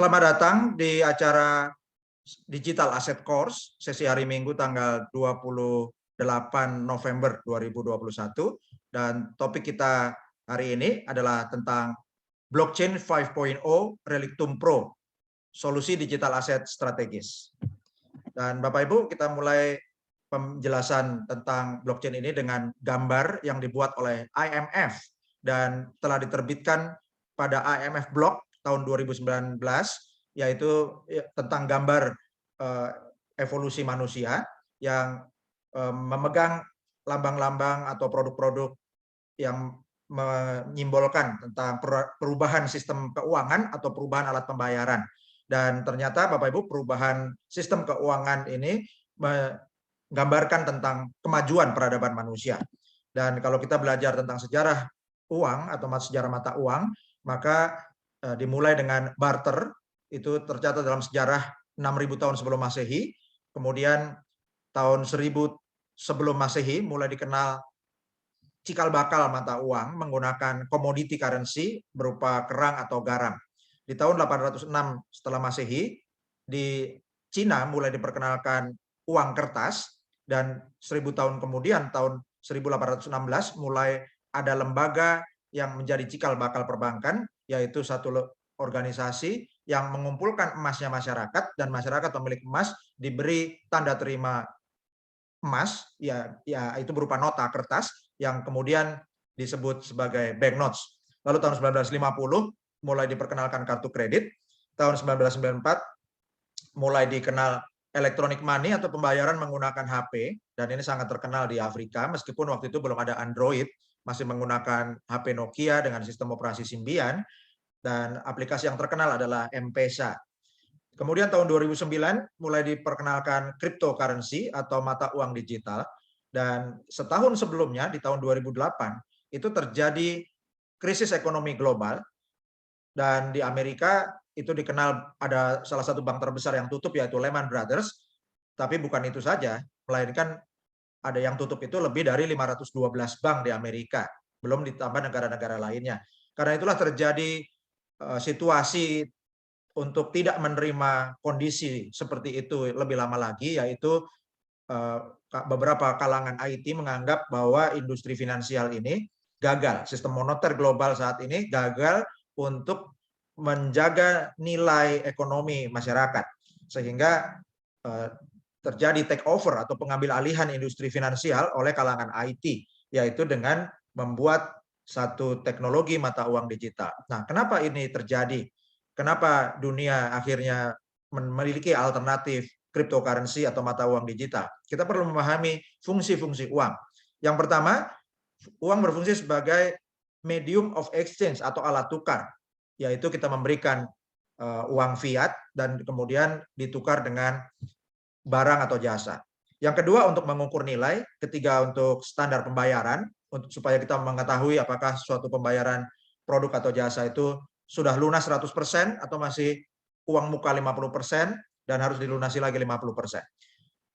Selamat datang di acara Digital Asset Course, sesi hari Minggu tanggal 28 November 2021. Dan topik kita hari ini adalah tentang Blockchain 5.0 Relictum Pro, solusi digital aset strategis. Dan Bapak Ibu, kita mulai penjelasan tentang blockchain ini dengan gambar yang dibuat oleh IMF dan telah diterbitkan pada IMF Block tahun 2019, yaitu tentang gambar evolusi manusia yang memegang lambang-lambang atau produk-produk yang menyimbolkan tentang perubahan sistem keuangan atau perubahan alat pembayaran. Dan ternyata Bapak Ibu, perubahan sistem keuangan ini menggambarkan tentang kemajuan peradaban manusia. Dan kalau kita belajar tentang sejarah uang atau sejarah mata uang, maka dimulai dengan barter, itu tercatat dalam sejarah 6.000 tahun sebelum Masehi. Kemudian tahun 1000 sebelum Masehi mulai dikenal cikal bakal mata uang menggunakan commodity currency berupa kerang atau garam. Di tahun 806 setelah Masehi, di Cina mulai diperkenalkan uang kertas, dan 1000 tahun kemudian tahun 1816 mulai ada lembaga yang menjadi cikal bakal perbankan, yaitu satu organisasi yang mengumpulkan emasnya masyarakat, dan masyarakat pemilik emas diberi tanda terima emas, ya itu berupa nota kertas yang kemudian disebut sebagai banknotes. Lalu tahun 1950 mulai diperkenalkan kartu kredit, tahun 1994 mulai dikenal electronic money atau pembayaran menggunakan HP, dan ini sangat terkenal di Afrika meskipun waktu itu belum ada Android, masih menggunakan HP Nokia dengan sistem operasi Symbian, dan aplikasi yang terkenal adalah M-Pesa. Kemudian tahun 2009 mulai diperkenalkan cryptocurrency atau mata uang digital, dan setahun sebelumnya di tahun 2008 itu terjadi krisis ekonomi global, dan di Amerika itu dikenal ada salah satu bank terbesar yang tutup, yaitu Lehman Brothers. Tapi bukan itu saja, melainkan ada yang tutup itu lebih dari 512 bank di Amerika, belum ditambah negara-negara lainnya. Karena itulah terjadi situasi untuk tidak menerima kondisi seperti itu lebih lama lagi, yaitu beberapa kalangan IT menganggap bahwa industri finansial ini gagal, sistem moneter global saat ini gagal untuk menjaga nilai ekonomi masyarakat, sehingga terjadi take over atau pengambil alihan industri finansial oleh kalangan IT, yaitu dengan membuat satu teknologi mata uang digital. Nah, kenapa ini terjadi? Kenapa dunia akhirnya memiliki alternatif cryptocurrency atau mata uang digital? Kita perlu memahami fungsi-fungsi uang. Yang pertama, uang berfungsi sebagai medium of exchange atau alat tukar, yaitu kita memberikan uang fiat dan kemudian ditukar dengan barang atau jasa. Yang kedua, untuk mengukur nilai. Ketiga, untuk standar pembayaran, supaya kita mengetahui apakah suatu pembayaran produk atau jasa itu sudah lunas 100% atau masih uang muka 50% dan harus dilunasi lagi 50%.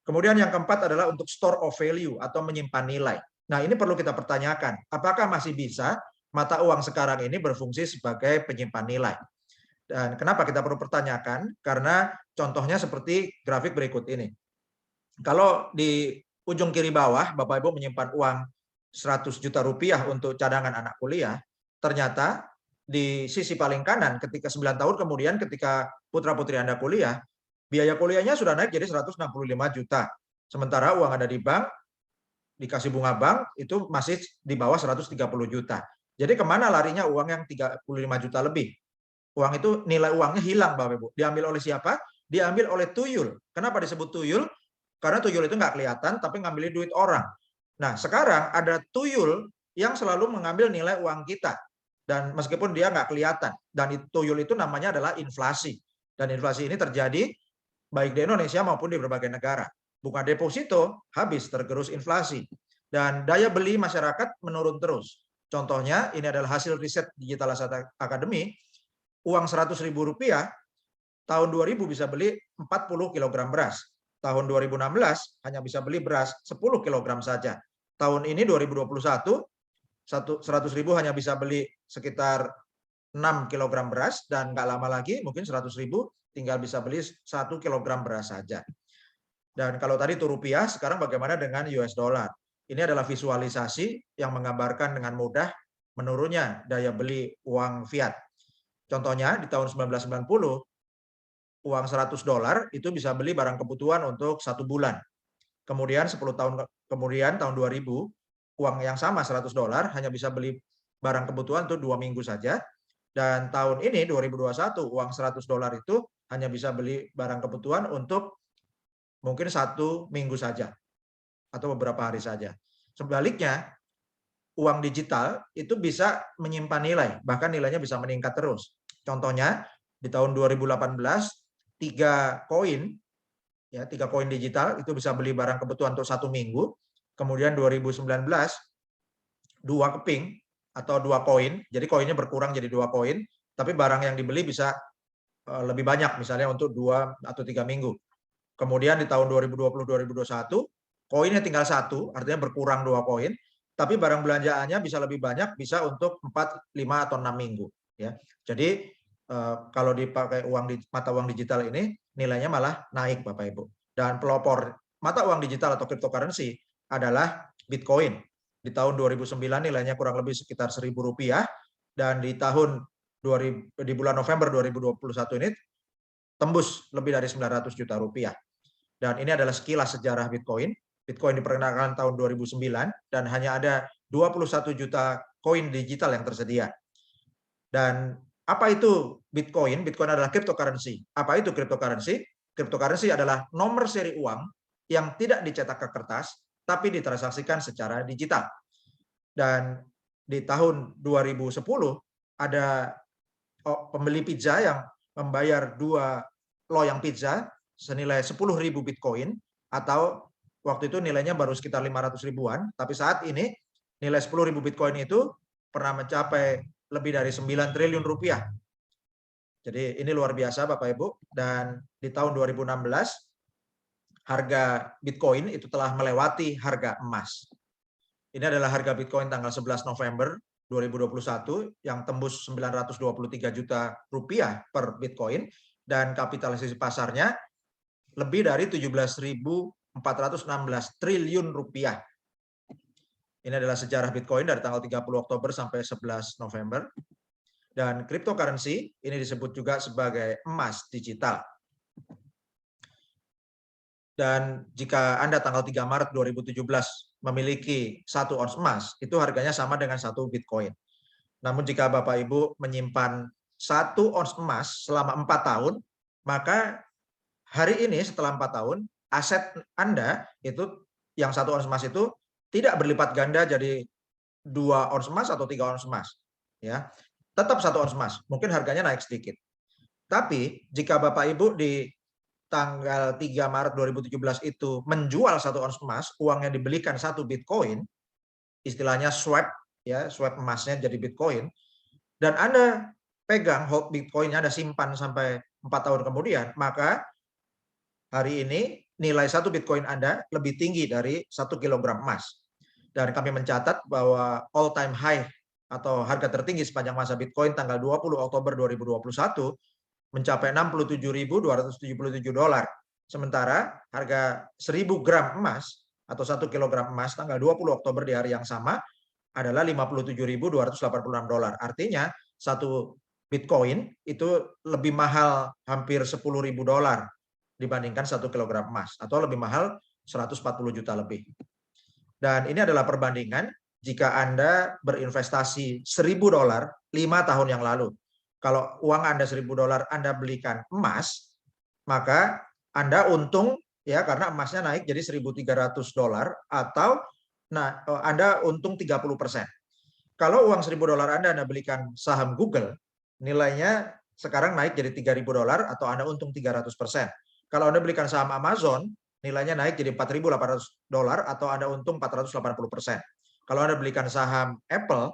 Kemudian yang keempat adalah untuk store of value atau menyimpan nilai. Nah, ini perlu kita pertanyakan, apakah masih bisa mata uang sekarang ini berfungsi sebagai penyimpan nilai? Dan kenapa kita perlu pertanyakan? Karena contohnya seperti grafik berikut ini. Kalau di ujung kiri bawah Bapak Ibu menyimpan uang 100 juta rupiah untuk cadangan anak kuliah, ternyata di sisi paling kanan ketika 9 tahun kemudian ketika putra-putri Anda kuliah, biaya kuliahnya sudah naik jadi 165 juta. Sementara uang ada di bank, dikasih bunga bank, itu masih di bawah 130 juta. Jadi kemana larinya uang yang 35 juta lebih? Uang itu nilai uangnya hilang Bapak Ibu. Diambil oleh siapa? Diambil oleh tuyul. Kenapa disebut tuyul? Karena tuyul itu nggak kelihatan tapi ngambil duit orang. Nah, sekarang ada tuyul yang selalu mengambil nilai uang kita. Dan meskipun dia nggak kelihatan. Dan tuyul itu namanya adalah inflasi. Dan inflasi ini terjadi baik di Indonesia maupun di berbagai negara. Bunga deposito habis tergerus inflasi. Dan daya beli masyarakat menurun terus. Contohnya, ini adalah hasil riset Digital Asset Academy. Uang 100.000 rupiah, tahun 2000 bisa beli 40 kg beras. Tahun 2016 hanya bisa beli beras 10 kg saja. Tahun ini 2021, 100.000 hanya bisa beli sekitar 6 kilogram beras, dan nggak lama lagi mungkin 100.000 tinggal bisa beli 1 kilogram beras saja. Dan kalau tadi itu rupiah, sekarang bagaimana dengan US dollar? Ini adalah visualisasi yang menggambarkan dengan mudah menurunnya daya beli uang fiat. Contohnya di tahun 1990, uang $100 itu bisa beli barang kebutuhan untuk 1 bulan. Kemudian 10 tahun kemudian tahun 2000, uang yang sama $100 hanya bisa beli barang kebutuhan untuk 2 minggu saja. Dan tahun ini 2021, uang $100 itu hanya bisa beli barang kebutuhan untuk mungkin 1 minggu saja atau beberapa hari saja. Sebaliknya, uang digital itu bisa menyimpan nilai, bahkan nilainya bisa meningkat terus. Contohnya di tahun 2018, 3 koin digital itu bisa beli barang kebutuhan untuk 1 minggu. Kemudian 2019, 2 keping atau 2 koin, jadi koinnya berkurang jadi 2 koin, tapi barang yang dibeli bisa lebih banyak, misalnya untuk 2 atau 3 minggu. Kemudian di tahun 2020-2021, koinnya tinggal 1, artinya berkurang 2 koin, tapi barang belanjaannya bisa lebih banyak, bisa untuk 4, 5, atau 6 minggu. Ya. Jadi kalau dipakai mata uang digital ini, nilainya malah naik, Bapak Ibu. Dan pelopor mata uang digital atau cryptocurrency adalah Bitcoin. Di tahun 2009 nilainya kurang lebih sekitar Rp1.000, dan di bulan November 2021 ini tembus lebih dari 900 juta rupiah. Dan ini adalah sekilas sejarah Bitcoin. Bitcoin diperkenalkan tahun 2009 dan hanya ada 21 juta koin digital yang tersedia. Dan apa itu Bitcoin? Bitcoin adalah cryptocurrency. Apa itu cryptocurrency? Cryptocurrency adalah nomor seri uang yang tidak dicetak ke kertas, tapi ditransaksikan secara digital. Dan di tahun 2010 ada pembeli pizza yang membayar 2 loyang pizza senilai 10.000 Bitcoin, atau waktu itu nilainya baru sekitar 500 ribuan, tapi saat ini nilai 10.000 Bitcoin itu pernah mencapai lebih dari 9 triliun rupiah. Jadi ini luar biasa Bapak Ibu, dan di tahun 2016 harga Bitcoin itu telah melewati harga emas. Ini adalah harga Bitcoin tanggal 11 November 2021 yang tembus 923 juta rupiah per Bitcoin, dan kapitalisasi pasarnya lebih dari 17.416 triliun rupiah. Ini adalah sejarah Bitcoin dari tanggal 30 Oktober sampai 11 November. Dan cryptocurrency ini disebut juga sebagai emas digital. Dan jika Anda tanggal 3 Maret 2017 memiliki 1 ons emas, itu harganya sama dengan 1 Bitcoin. Namun jika Bapak Ibu menyimpan 1 ons emas selama 4 tahun, maka hari ini setelah 4 tahun, aset Anda itu yang 1 ons emas itu tidak berlipat ganda jadi 2 ons emas atau 3 ons emas. Ya, tetap 1 ons emas, mungkin harganya naik sedikit. Tapi jika Bapak Ibu di tanggal 3 Maret 2017 itu menjual 1 ons emas, uang yang dibelikan 1 Bitcoin, istilahnya swap, ya, swap emasnya jadi Bitcoin, dan Anda pegang hold Bitcoinnya, Anda simpan sampai 4 tahun kemudian, maka hari ini nilai 1 Bitcoin Anda lebih tinggi dari 1 kilogram emas. Dan kami mencatat bahwa all time high atau harga tertinggi sepanjang masa Bitcoin tanggal 20 Oktober 2021 mencapai $67.277. Sementara harga 1.000 gram emas atau 1 kilogram emas tanggal 20 Oktober di hari yang sama adalah $57.286. Artinya 1 Bitcoin itu lebih mahal hampir $10.000 dibandingkan 1 kilogram emas, atau lebih mahal 140 juta lebih. Dan ini adalah perbandingan jika Anda berinvestasi $1.000 5 tahun yang lalu. Kalau uang Anda $1.000, Anda belikan emas, maka Anda untung, ya, karena emasnya naik jadi $1.300, atau Anda untung 30%. Kalau uang $1.000 Anda belikan saham Google, nilainya sekarang naik jadi $3.000 atau Anda untung 300%. Kalau Anda belikan saham Amazon, nilainya naik jadi $4.800 atau Anda untung 480%. Kalau Anda belikan saham Apple,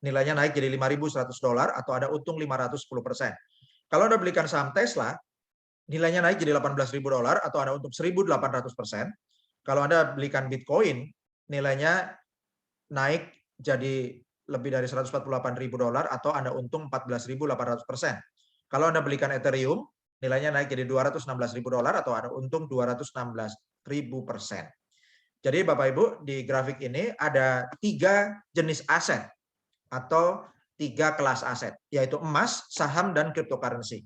nilainya naik jadi $5.100 atau Anda untung 510%. Kalau Anda belikan saham Tesla, nilainya naik jadi $18.000 atau Anda untung 1.800%. Kalau Anda belikan Bitcoin, nilainya naik jadi lebih dari $148.000 atau Anda untung 14.800%. Kalau Anda belikan Ethereum, nilainya naik jadi $216.000 atau Anda untung 216.000%. Jadi Bapak Ibu, di grafik ini ada 3 jenis aset atau 3 kelas aset, yaitu emas, saham, dan cryptocurrency.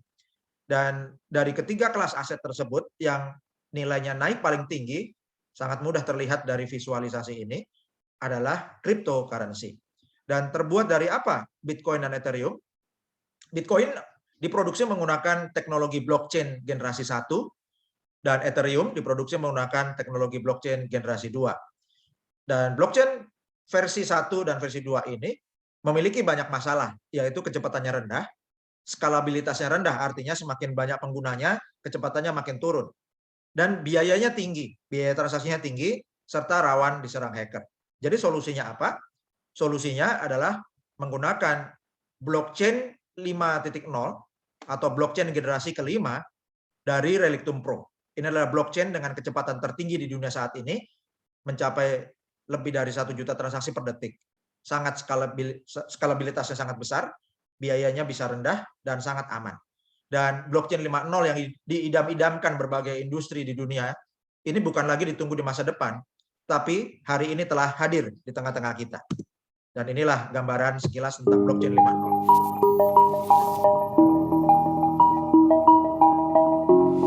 Dan dari ketiga kelas aset tersebut yang nilainya naik paling tinggi, sangat mudah terlihat dari visualisasi ini, adalah cryptocurrency. Dan terbuat dari apa Bitcoin dan Ethereum? Bitcoin diproduksi menggunakan teknologi blockchain generasi 1, dan Ethereum diproduksi menggunakan teknologi blockchain generasi 2. Dan blockchain versi 1 dan versi 2 ini memiliki banyak masalah, yaitu kecepatannya rendah, skalabilitasnya rendah, artinya semakin banyak penggunanya, kecepatannya makin turun. Dan biayanya tinggi, biaya transaksinya tinggi, serta rawan diserang hacker. Jadi solusinya apa? Solusinya adalah menggunakan blockchain 5.0 atau blockchain generasi kelima dari Relictum Pro. Ini adalah blockchain dengan kecepatan tertinggi di dunia saat ini, mencapai lebih dari 1 juta transaksi per detik. Sangat skalabilitasnya sangat besar, biayanya bisa rendah, dan sangat aman. Dan blockchain 5.0 yang diidam-idamkan berbagai industri di dunia, ini bukan lagi ditunggu di masa depan, tapi hari ini telah hadir di tengah-tengah kita. Dan inilah gambaran sekilas tentang blockchain 5.0.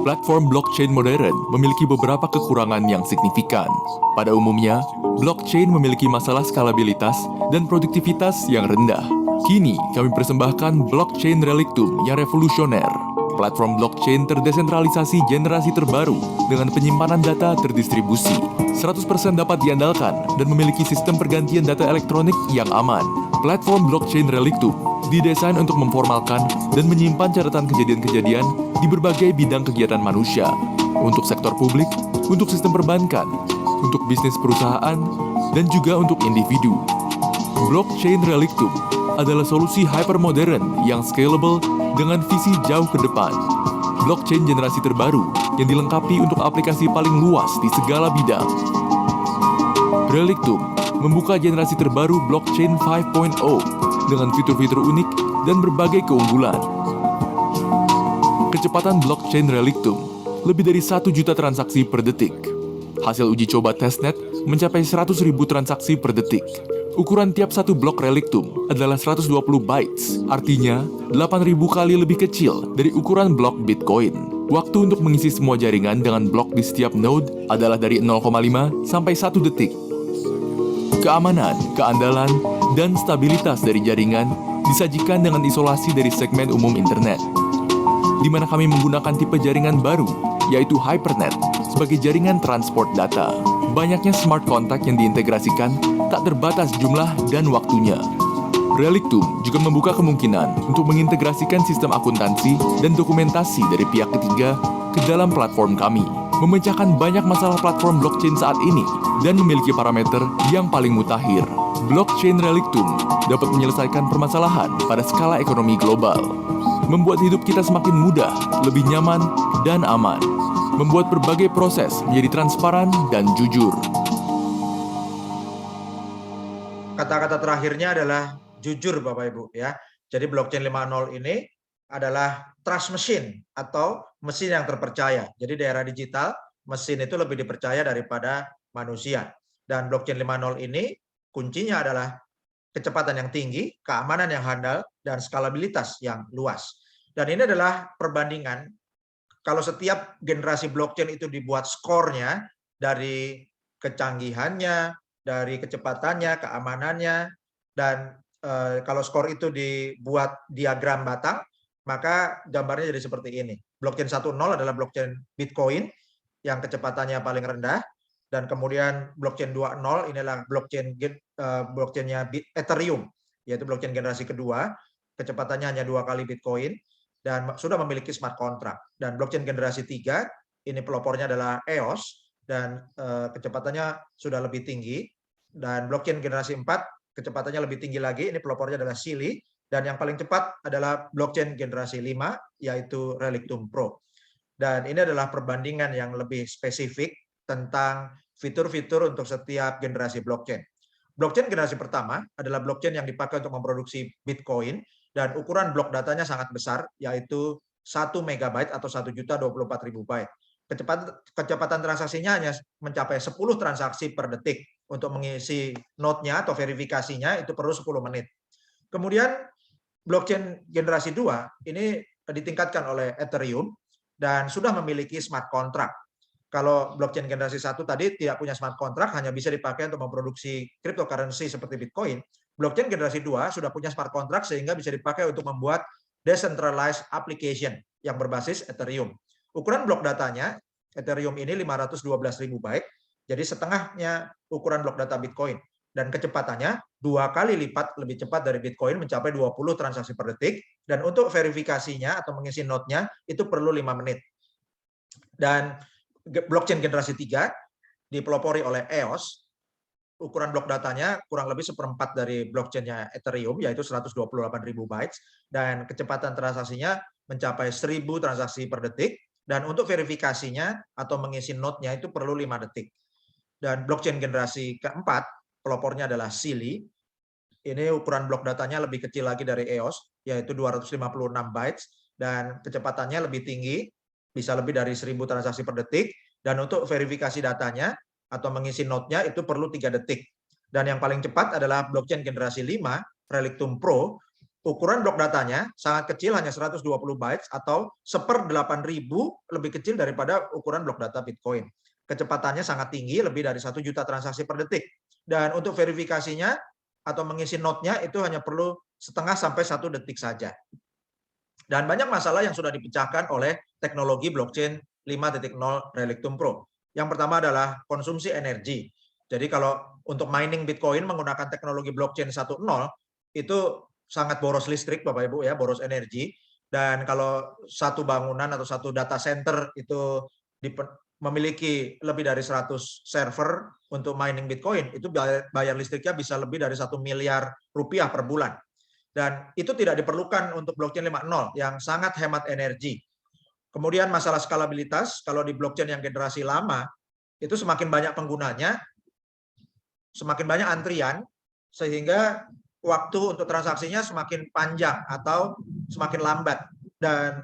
Platform blockchain modern memiliki beberapa kekurangan yang signifikan. Pada umumnya, blockchain memiliki masalah skalabilitas dan produktivitas yang rendah. Kini, kami persembahkan blockchain Relictum yang revolusioner. Platform blockchain terdesentralisasi generasi terbaru dengan penyimpanan data terdistribusi. 100% dapat diandalkan dan memiliki sistem pergantian data elektronik yang aman. Platform blockchain Relictum didesain untuk memformalkan dan menyimpan catatan kejadian-kejadian di berbagai bidang kegiatan manusia, untuk sektor publik, untuk sistem perbankan, untuk bisnis perusahaan, dan juga untuk individu. Blockchain Relictum adalah solusi hypermodern yang scalable dengan visi jauh ke depan. Blockchain generasi terbaru yang dilengkapi untuk aplikasi paling luas di segala bidang. Relictum membuka generasi terbaru blockchain 5.0 dengan fitur-fitur unik dan berbagai keunggulan. Kecepatan blockchain Relictum lebih dari 1 juta transaksi per detik. Hasil uji coba testnet mencapai 100.000 transaksi per detik. Ukuran tiap satu blok Relictum adalah 120 bytes, artinya 8.000 kali lebih kecil dari ukuran blok Bitcoin. Waktu untuk mengisi semua jaringan dengan blok di setiap node adalah dari 0,5 sampai 1 detik. Keamanan, keandalan, dan stabilitas dari jaringan disajikan dengan isolasi dari segmen umum internet, di mana kami menggunakan tipe jaringan baru, yaitu Hypernet, sebagai jaringan transport data. Banyaknya smart contract yang diintegrasikan tak terbatas jumlah dan waktunya. Relictum juga membuka kemungkinan untuk mengintegrasikan sistem akuntansi dan dokumentasi dari pihak ketiga ke dalam platform kami, memecahkan banyak masalah platform blockchain saat ini dan memiliki parameter yang paling mutakhir. Blockchain Relictum dapat menyelesaikan permasalahan pada skala ekonomi global, membuat hidup kita semakin mudah, lebih nyaman, dan aman, membuat berbagai proses menjadi transparan dan jujur. Kata-kata terakhirnya adalah jujur Bapak Ibu ya. Jadi blockchain 5.0 ini adalah trust machine atau mesin yang terpercaya. Jadi di era digital, mesin itu lebih dipercaya daripada manusia. Dan blockchain 5.0 ini kuncinya adalah kecepatan yang tinggi, keamanan yang handal, dan skalabilitas yang luas. Dan ini adalah perbandingan kalau setiap generasi blockchain itu dibuat skornya dari kecanggihannya, dari kecepatannya, keamanannya, dan kalau skor itu dibuat diagram batang, maka gambarnya jadi seperti ini. Blockchain 1.0 adalah blockchain Bitcoin yang kecepatannya paling rendah, dan kemudian blockchain 2.0 inilah blockchainnya Ethereum, yaitu blockchain generasi kedua, kecepatannya hanya 2 kali Bitcoin, dan sudah memiliki smart contract. Dan blockchain generasi 3, ini pelopornya adalah EOS, dan kecepatannya sudah lebih tinggi. Dan blockchain generasi 4, kecepatannya lebih tinggi lagi, ini pelopornya adalah Sili, dan yang paling cepat adalah blockchain generasi 5, yaitu Relictum Pro. Dan ini adalah perbandingan yang lebih spesifik tentang fitur-fitur untuk setiap generasi blockchain. blockchain generasi pertama adalah blockchain yang dipakai untuk memproduksi Bitcoin dan ukuran blok datanya sangat besar, yaitu 1 megabyte atau 1.024.000 byte. Kecepatan transaksinya hanya mencapai 10 transaksi per detik. Untuk mengisi node-nya atau verifikasinya itu perlu 10 menit. Kemudian blockchain generasi 2 ini ditingkatkan oleh Ethereum dan sudah memiliki smart contract. Kalau blockchain generasi 1 tadi tidak punya smart contract, hanya bisa dipakai untuk memproduksi cryptocurrency seperti Bitcoin. Blockchain generasi 2 sudah punya smart contract sehingga bisa dipakai untuk membuat decentralized application yang berbasis Ethereum. Ukuran blok datanya, Ethereum ini 512.000 byte, jadi setengahnya ukuran blok data Bitcoin. Dan kecepatannya 2 kali lipat lebih cepat dari Bitcoin, mencapai 20 transaksi per detik. Dan untuk verifikasinya atau mengisi node-nya itu perlu 5 menit. Dan blockchain generasi 3 dipelopori oleh EOS, ukuran blok datanya kurang lebih 1/4 dari blockchain-nya Ethereum, yaitu 128.000 bytes, dan kecepatan transaksinya mencapai 1.000 transaksi per detik, dan untuk verifikasinya atau mengisi node-nya itu perlu 5 detik. Dan blockchain generasi keempat, pelopornya adalah Silly. Ini ukuran blok datanya lebih kecil lagi dari EOS, yaitu 256 bytes, dan kecepatannya lebih tinggi, bisa lebih dari 1.000 transaksi per detik, dan untuk verifikasi datanya atau mengisi node-nya itu perlu 3 detik. Dan yang paling cepat adalah blockchain generasi 5, Relictum Pro. Ukuran blok datanya sangat kecil, hanya 120 bytes atau 1/8.000 lebih kecil daripada ukuran blok data Bitcoin. Kecepatannya sangat tinggi, lebih dari 1 juta transaksi per detik. Dan untuk verifikasinya atau mengisi node-nya itu hanya perlu setengah sampai 1 detik saja. Dan banyak masalah yang sudah dipecahkan oleh teknologi blockchain 5.0 Relictum Pro. Yang pertama adalah konsumsi energi. Jadi kalau untuk mining Bitcoin menggunakan teknologi blockchain 1.0 itu sangat boros listrik, Bapak Ibu ya, boros energi. Dan kalau satu bangunan atau satu data center itu memiliki lebih dari 100 server untuk mining Bitcoin, itu bayar listriknya bisa lebih dari 1 miliar rupiah per bulan. Dan itu tidak diperlukan untuk blockchain 5.0 yang sangat hemat energi. Kemudian masalah skalabilitas, kalau di blockchain yang generasi lama, itu semakin banyak penggunanya, semakin banyak antrian, sehingga waktu untuk transaksinya semakin panjang atau semakin lambat. Dan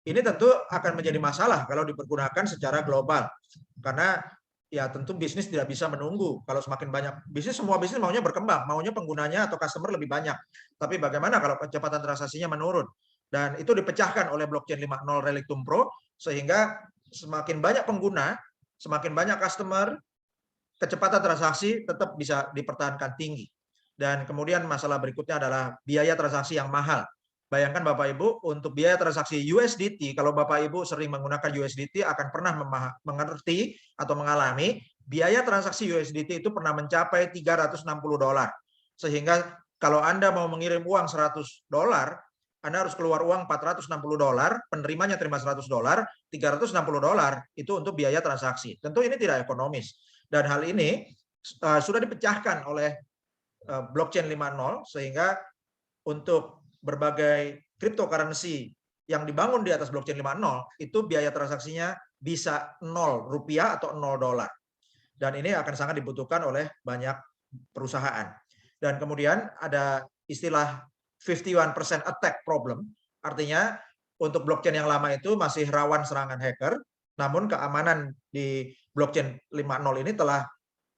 ini tentu akan menjadi masalah kalau dipergunakan secara global. Karena ya tentu bisnis tidak bisa menunggu. Kalau semakin banyak bisnis, semua bisnis maunya berkembang, maunya penggunanya atau customer lebih banyak. Tapi bagaimana kalau kecepatan transaksinya menurun? Dan itu dipecahkan oleh blockchain 5.0 Relictum Pro, sehingga semakin banyak pengguna, semakin banyak customer, kecepatan transaksi tetap bisa dipertahankan tinggi. Dan kemudian masalah berikutnya adalah biaya transaksi yang mahal. Bayangkan Bapak Ibu, untuk biaya transaksi USDT, kalau Bapak Ibu sering menggunakan USDT akan pernah mengerti atau mengalami biaya transaksi USDT itu pernah mencapai $360. Sehingga kalau Anda mau mengirim uang $100, Anda harus keluar uang $460, penerimanya terima $100, $360 itu untuk biaya transaksi. Tentu ini tidak ekonomis. Dan hal ini sudah dipecahkan oleh blockchain 5.0 sehingga untuk berbagai cryptocurrency yang dibangun di atas blockchain 5.0 itu biaya transaksinya bisa $0 atau $0. Dan ini akan sangat dibutuhkan oleh banyak perusahaan. Dan kemudian ada istilah 51% attack problem, artinya untuk blockchain yang lama itu masih rawan serangan hacker, namun keamanan di blockchain 5.0 ini telah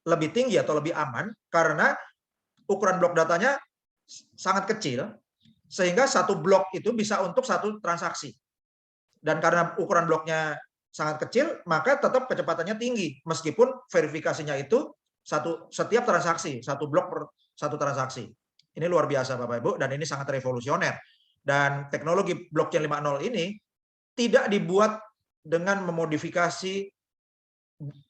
lebih tinggi atau lebih aman karena ukuran blok datanya sangat kecil, sehingga satu blok itu bisa untuk satu transaksi. Dan karena ukuran bloknya sangat kecil, maka tetap kecepatannya tinggi, meskipun verifikasinya itu setiap transaksi, satu blok per satu transaksi. Ini luar biasa Bapak Ibu, dan ini sangat revolusioner. Dan teknologi blockchain 5.0 ini tidak dibuat dengan memodifikasi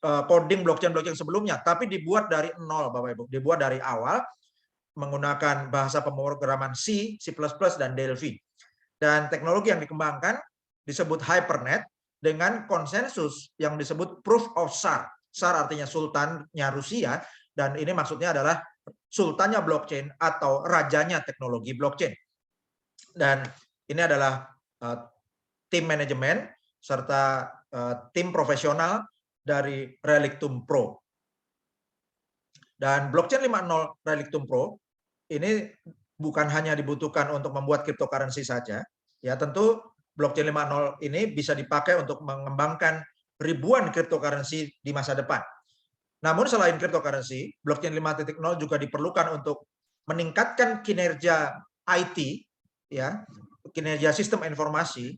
coding blockchain sebelumnya, tapi dibuat dari nol Bapak Ibu, dibuat dari awal menggunakan bahasa pemrograman C, C++, dan Delphi. Dan teknologi yang dikembangkan disebut Hypernet dengan konsensus yang disebut Proof of SAR. SAR artinya sultannya Rusia, dan ini maksudnya adalah sultannya blockchain atau rajanya teknologi blockchain. Dan ini adalah tim manajemen serta tim profesional dari Relictum Pro. Dan blockchain 5.0 Relictum Pro ini bukan hanya dibutuhkan untuk membuat cryptocurrency saja, ya tentu blockchain 5.0 ini bisa dipakai untuk mengembangkan ribuan cryptocurrency di masa depan. Namun selain cryptocurrency, blockchain 5.0 juga diperlukan untuk meningkatkan kinerja IT, ya, kinerja sistem informasi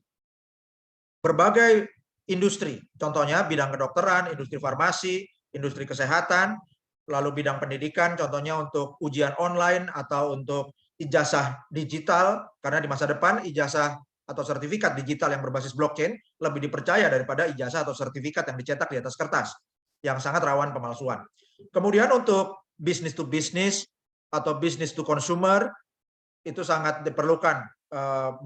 berbagai industri. Contohnya bidang kedokteran, industri farmasi, industri kesehatan, lalu bidang pendidikan, contohnya untuk ujian online atau untuk ijazah digital, karena di masa depan ijazah atau sertifikat digital yang berbasis blockchain lebih dipercaya daripada ijazah atau sertifikat yang dicetak di atas kertas, yang sangat rawan pemalsuan. Kemudian untuk business to business atau business to consumer, itu sangat diperlukan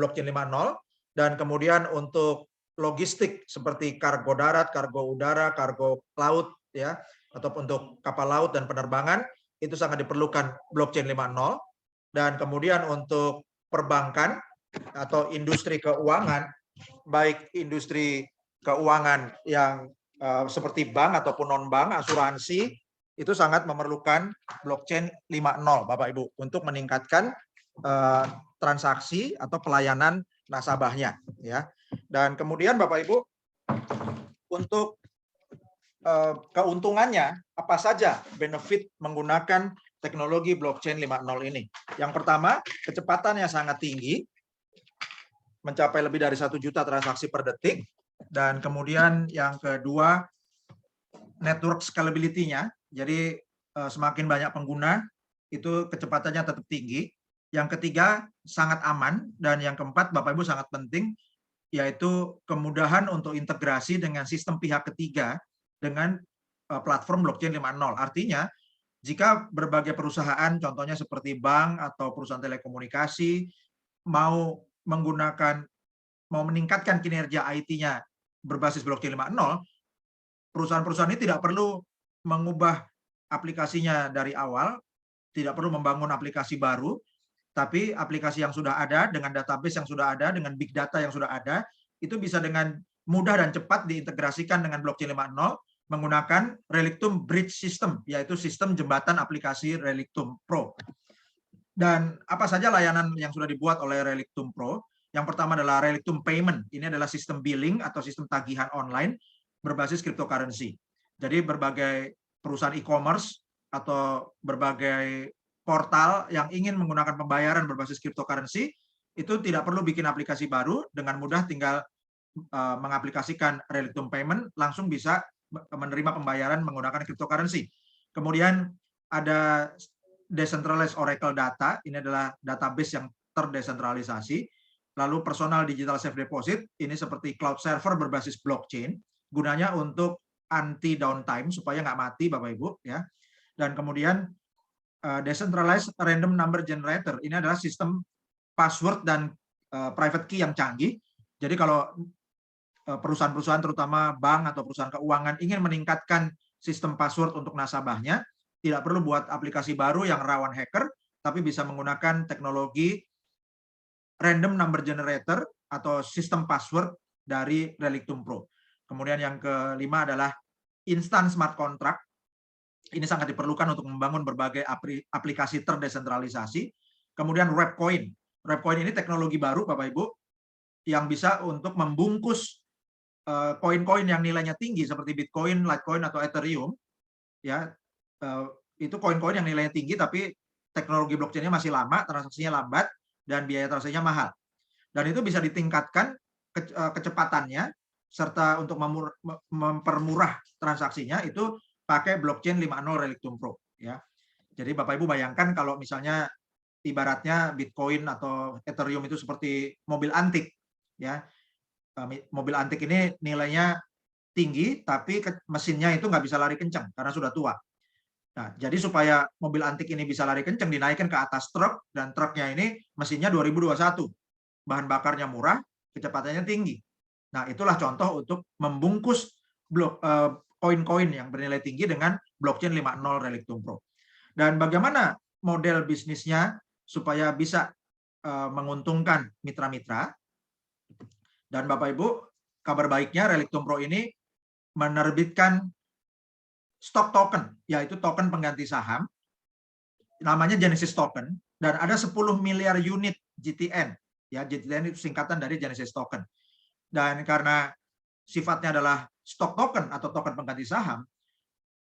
blockchain 5.0, dan kemudian untuk logistik seperti kargo darat, kargo udara, kargo laut, ya, atau untuk kapal laut dan penerbangan, itu sangat diperlukan blockchain 5.0. Dan kemudian untuk perbankan atau industri keuangan, baik industri keuangan yang seperti bank ataupun non-bank, asuransi, itu sangat memerlukan blockchain 5.0, Bapak Ibu, untuk meningkatkan transaksi atau pelayanan nasabahnya, ya. Dan kemudian Bapak Ibu, untuk keuntungannya apa saja benefit menggunakan teknologi blockchain 5.0 ini. Yang pertama, kecepatannya sangat tinggi, mencapai lebih dari 1 juta transaksi per detik. Dan kemudian yang kedua, network scalability-nya. Jadi semakin banyak pengguna, itu kecepatannya tetap tinggi. Yang ketiga, sangat aman. Dan yang keempat, Bapak Ibu, sangat penting, yaitu kemudahan untuk integrasi dengan sistem pihak ketiga dengan platform blockchain 5.0. Artinya, jika berbagai perusahaan, contohnya seperti bank atau perusahaan telekomunikasi, mau meningkatkan kinerja IT-nya berbasis blockchain 5.0, perusahaan-perusahaan ini tidak perlu mengubah aplikasinya dari awal, tidak perlu membangun aplikasi baru, tapi aplikasi yang sudah ada, dengan database yang sudah ada, dengan big data yang sudah ada, itu bisa dengan mudah dan cepat diintegrasikan dengan blockchain 5.0 menggunakan Relictum Bridge System, yaitu sistem jembatan aplikasi Relictum Pro. Dan apa saja layanan yang sudah dibuat oleh Relictum Pro? Yang pertama adalah Relictum Payment. Ini adalah sistem billing atau sistem tagihan online berbasis cryptocurrency. Jadi berbagai perusahaan e-commerce atau berbagai portal yang ingin menggunakan pembayaran berbasis cryptocurrency itu tidak perlu bikin aplikasi baru, dengan mudah tinggal mengaplikasikan Relictum Payment, langsung bisa menerima pembayaran menggunakan cryptocurrency. Kemudian ada Decentralized Oracle Data, ini adalah database yang terdesentralisasi. Lalu Personal Digital Safe Deposit, ini seperti cloud server berbasis blockchain, gunanya untuk anti downtime supaya nggak mati, Bapak Ibu, ya. Dan kemudian Decentralized Random Number Generator, ini adalah sistem password dan private key yang canggih. Jadi kalau perusahaan-perusahaan terutama bank atau perusahaan keuangan ingin meningkatkan sistem password untuk nasabahnya, tidak perlu buat aplikasi baru yang rawan hacker, tapi bisa menggunakan teknologi random number generator atau sistem password dari Relictum Pro. Kemudian yang kelima adalah instant smart contract. Ini sangat diperlukan untuk membangun berbagai aplikasi terdesentralisasi. Kemudian Webcoin. Webcoin ini teknologi baru, Bapak Ibu, yang bisa untuk membungkus koin-koin yang nilainya tinggi seperti Bitcoin, Litecoin, atau Ethereum, ya, itu koin-koin yang nilainya tinggi tapi teknologi blockchain-nya masih lama, transaksinya lambat, dan biaya transaksinya mahal. Dan itu bisa ditingkatkan kecepatannya, serta untuk mempermurah transaksinya itu pakai blockchain 5.0 Relictum Pro, ya. Jadi Bapak Ibu bayangkan kalau misalnya ibaratnya Bitcoin atau Ethereum itu seperti mobil antik, ya. Mobil antik ini nilainya tinggi, tapi mesinnya itu nggak bisa lari kencang karena sudah tua. Nah, jadi supaya mobil antik ini bisa lari kencang, dinaikkan ke atas truk, dan truknya ini mesinnya 2021. Bahan bakarnya murah, kecepatannya tinggi. Nah, itulah contoh untuk membungkus koin-koin yang bernilai tinggi dengan blockchain 5.0 Relictum Pro. Dan bagaimana model bisnisnya supaya bisa menguntungkan mitra-mitra? Dan Bapak Ibu, kabar baiknya Relictum Pro ini menerbitkan stock token, yaitu token pengganti saham, namanya Genesis Token, dan ada 10 miliar unit GTN. Ya, GTN itu singkatan dari Genesis Token. Dan karena sifatnya adalah stock token atau token pengganti saham,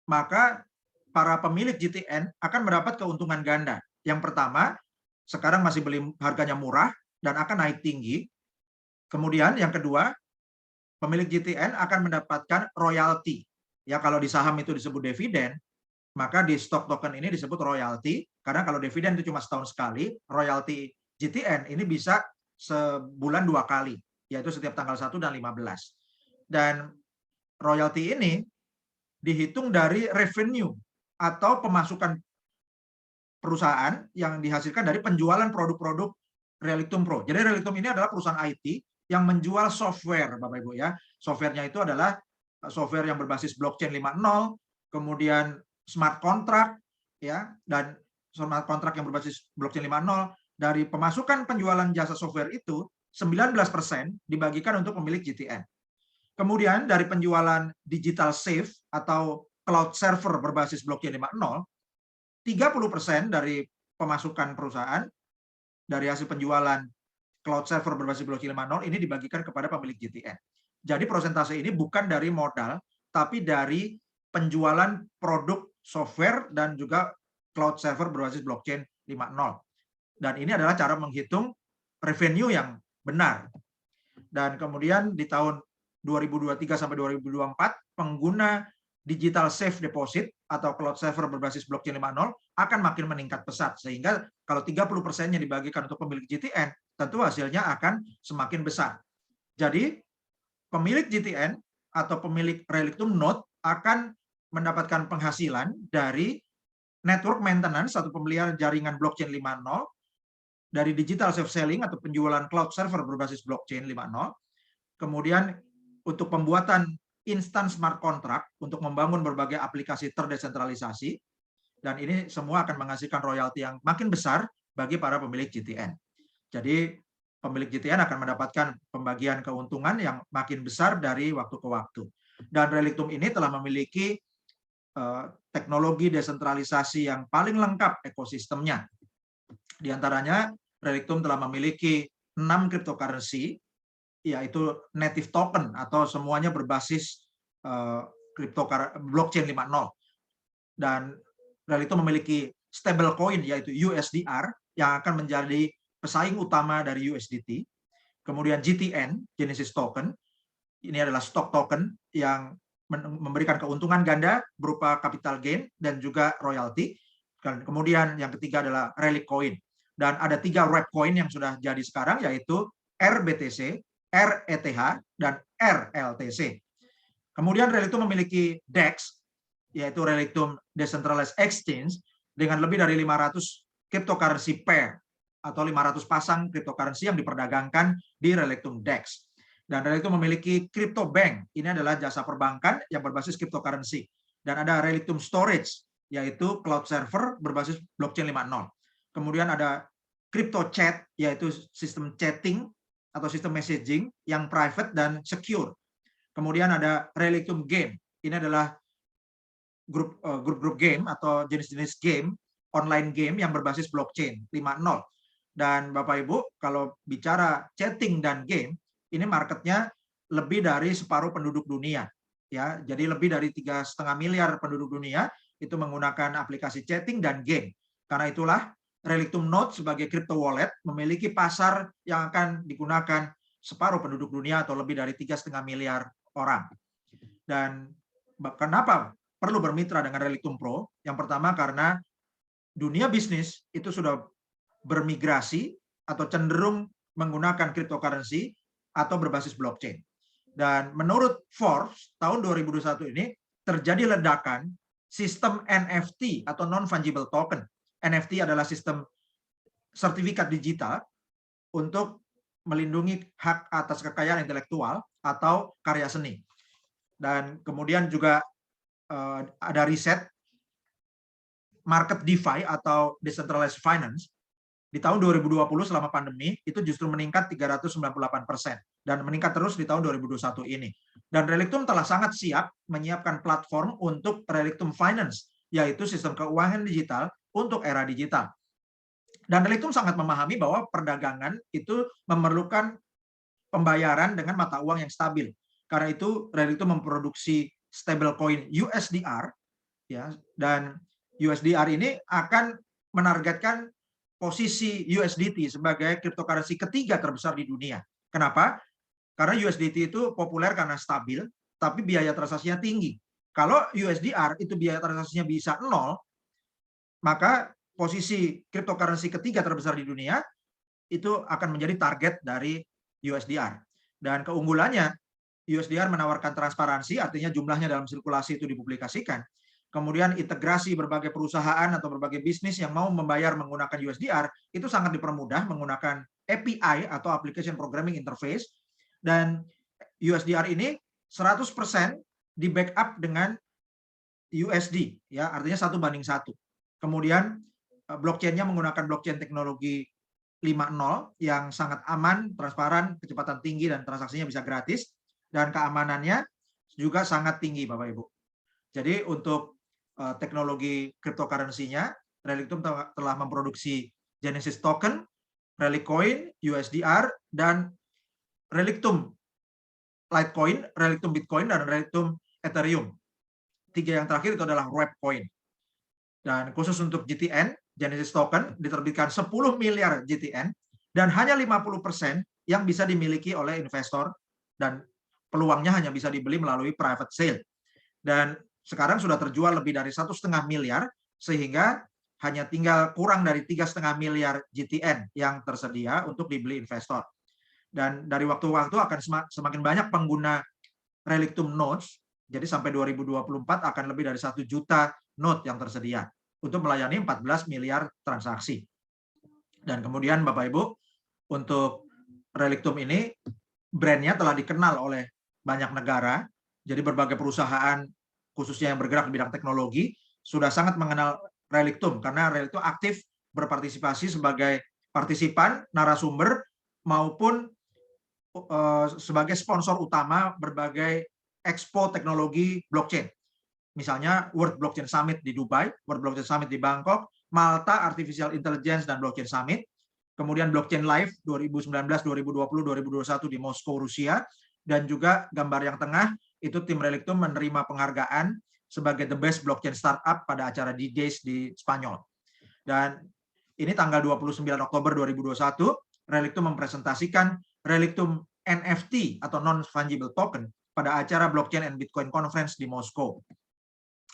maka para pemilik GTN akan mendapat keuntungan ganda. Yang pertama, sekarang masih beli harganya murah dan akan naik tinggi. Kemudian yang kedua, pemilik GTN akan mendapatkan royalti. Ya, kalau di saham itu disebut dividen, maka di stock token ini disebut royalti, karena kalau dividen itu cuma setahun sekali, royalti GTN ini bisa sebulan 2 kali, yaitu setiap tanggal 1 dan 15. Dan royalti ini dihitung dari revenue atau pemasukan perusahaan yang dihasilkan dari penjualan produk-produk Relictum Pro. Jadi Relictum ini adalah perusahaan IT yang menjual software, Bapak Ibu ya. Softwarenya itu adalah software yang berbasis blockchain 5.0, kemudian smart contract ya, dan smart contract yang berbasis blockchain 5.0. Dari pemasukan penjualan jasa software itu 19% dibagikan untuk pemilik GTN. Kemudian dari penjualan digital safe atau cloud server berbasis blockchain 5.0, 30% dari pemasukan perusahaan dari hasil penjualan cloud server berbasis blockchain 5.0 ini dibagikan kepada pemilik GTN. Jadi persentase ini bukan dari modal, tapi dari penjualan produk software dan juga cloud server berbasis blockchain 5.0. Dan ini adalah cara menghitung revenue yang benar. Dan kemudian di tahun 2023 sampai 2024, pengguna digital safe deposit atau cloud server berbasis blockchain 5.0 akan makin meningkat pesat, sehingga kalau 30%-nya dibagikan untuk pemilik GTN, tentu hasilnya akan semakin besar. Jadi pemilik GTN atau pemilik Relictum Node akan mendapatkan penghasilan dari network maintenance atau pemeliharaan jaringan blockchain 5.0, dari digital safe selling atau penjualan cloud server berbasis blockchain 5.0, kemudian untuk pembuatan instan smart contract untuk membangun berbagai aplikasi terdesentralisasi, dan ini semua akan menghasilkan royalti yang makin besar bagi para pemilik GTN. Jadi pemilik GTN akan mendapatkan pembagian keuntungan yang makin besar dari waktu ke waktu. Dan Relictum ini telah memiliki teknologi desentralisasi yang paling lengkap ekosistemnya. Di antaranya Relictum telah memiliki 6 cryptocurrency, yaitu native token atau semuanya berbasis blockchain 5.0. Dan Relictum memiliki stablecoin yaitu USDR yang akan menjadi pesaing utama dari USDT. Kemudian GTN, Genesis Token, ini adalah stock token yang memberikan keuntungan ganda berupa capital gain dan juga royalty. Dan kemudian yang ketiga adalah Relic Coin. Dan ada 3 wrap coin yang sudah jadi sekarang, yaitu RBTC, RETH, dan RLTC. Kemudian Relictum memiliki DEX, yaitu Relictum Decentralized Exchange, dengan lebih dari 500 cryptocurrency pair, atau 500 pasang cryptocurrency yang diperdagangkan di Relictum DEX. Dan Relictum memiliki Crypto Bank, ini adalah jasa perbankan yang berbasis cryptocurrency. Dan ada Relictum Storage, yaitu cloud server berbasis blockchain 5.0. Kemudian ada Crypto Chat, yaitu sistem chatting atau sistem messaging yang private dan secure. Kemudian ada Relictum Game, ini adalah grup game atau jenis-jenis game, online game yang berbasis blockchain 5.0. Dan Bapak Ibu, kalau bicara chatting dan game, ini marketnya lebih dari separuh penduduk dunia. Ya, jadi lebih dari 3,5 miliar penduduk dunia itu menggunakan aplikasi chatting dan game. Karena itulah Relictum Node sebagai crypto wallet memiliki pasar yang akan digunakan separuh penduduk dunia atau lebih dari 3,5 miliar orang. Dan kenapa perlu bermitra dengan Relictum Pro? Yang pertama karena dunia bisnis itu sudah bermigrasi atau cenderung menggunakan cryptocurrency atau berbasis blockchain. Dan menurut Forbes, tahun 2021 ini terjadi ledakan sistem NFT atau non-fungible token. NFT adalah sistem sertifikat digital untuk melindungi hak atas kekayaan intelektual atau karya seni. Dan kemudian juga ada riset market DeFi atau decentralized finance di tahun 2020 selama pandemi itu justru meningkat 398% dan meningkat terus di tahun 2021 ini. Dan Relictum telah sangat siap menyiapkan platform untuk Relictum Finance, yaitu sistem keuangan digital untuk era digital. Dan Relictum sangat memahami bahwa perdagangan itu memerlukan pembayaran dengan mata uang yang stabil. Karena itu Relictum memproduksi stablecoin USDR, ya, dan USDR ini akan menargetkan posisi USDT sebagai cryptocurrency ketiga terbesar di dunia. Kenapa? Karena USDT itu populer karena stabil, tapi biaya transaksinya tinggi. Kalau USDR itu biaya transaksinya bisa 0, maka posisi cryptocurrency ketiga terbesar di dunia itu akan menjadi target dari USDR. Dan keunggulannya, USDR menawarkan transparansi, artinya jumlahnya dalam sirkulasi itu dipublikasikan. Kemudian integrasi berbagai perusahaan atau berbagai bisnis yang mau membayar menggunakan USDR itu sangat dipermudah menggunakan API atau Application Programming Interface. Dan USDR ini 100% di backup dengan USD, ya, artinya 1:1. Kemudian blockchain-nya menggunakan blockchain teknologi 5.0 yang sangat aman, transparan, kecepatan tinggi, dan transaksinya bisa gratis, dan keamanannya juga sangat tinggi, Bapak Ibu. Jadi untuk teknologi cryptocurrency-nya, Relictum telah memproduksi Genesis Token, Relicoin, USDR, dan Relictum Litecoin, Relictum Bitcoin, dan Relictum Ethereum. 3 yang terakhir itu adalah Webcoin. Dan khusus untuk GTN, Genesis Token diterbitkan 10 miliar GTN, dan hanya 50% yang bisa dimiliki oleh investor, dan peluangnya hanya bisa dibeli melalui private sale. Dan sekarang sudah terjual lebih dari 1,5 miliar, sehingga hanya tinggal kurang dari 3,5 miliar GTN yang tersedia untuk dibeli investor. Dan dari waktu ke waktu akan semakin banyak pengguna Relictum Nodes, jadi sampai 2024 akan lebih dari 1 juta node yang tersedia untuk melayani 14 miliar transaksi. Dan kemudian Bapak Ibu, untuk Relictum ini, brandnya telah dikenal oleh banyak negara, jadi berbagai perusahaan khususnya yang bergerak di bidang teknologi sudah sangat mengenal Relictum karena Relictum aktif berpartisipasi sebagai partisipan, narasumber, maupun sebagai sponsor utama berbagai expo teknologi blockchain. Misalnya World Blockchain Summit di Dubai, World Blockchain Summit di Bangkok, Malta Artificial Intelligence dan Blockchain Summit, kemudian Blockchain Live 2019, 2020, 2021 di Moskow, Rusia, dan juga gambar yang tengah itu tim Relictum menerima penghargaan sebagai the best blockchain startup pada acara D-Days di Spanyol. Dan ini tanggal 29 Oktober 2021, Relictum mempresentasikan Relictum NFT atau non-fungible token pada acara Blockchain and Bitcoin Conference di Moskow.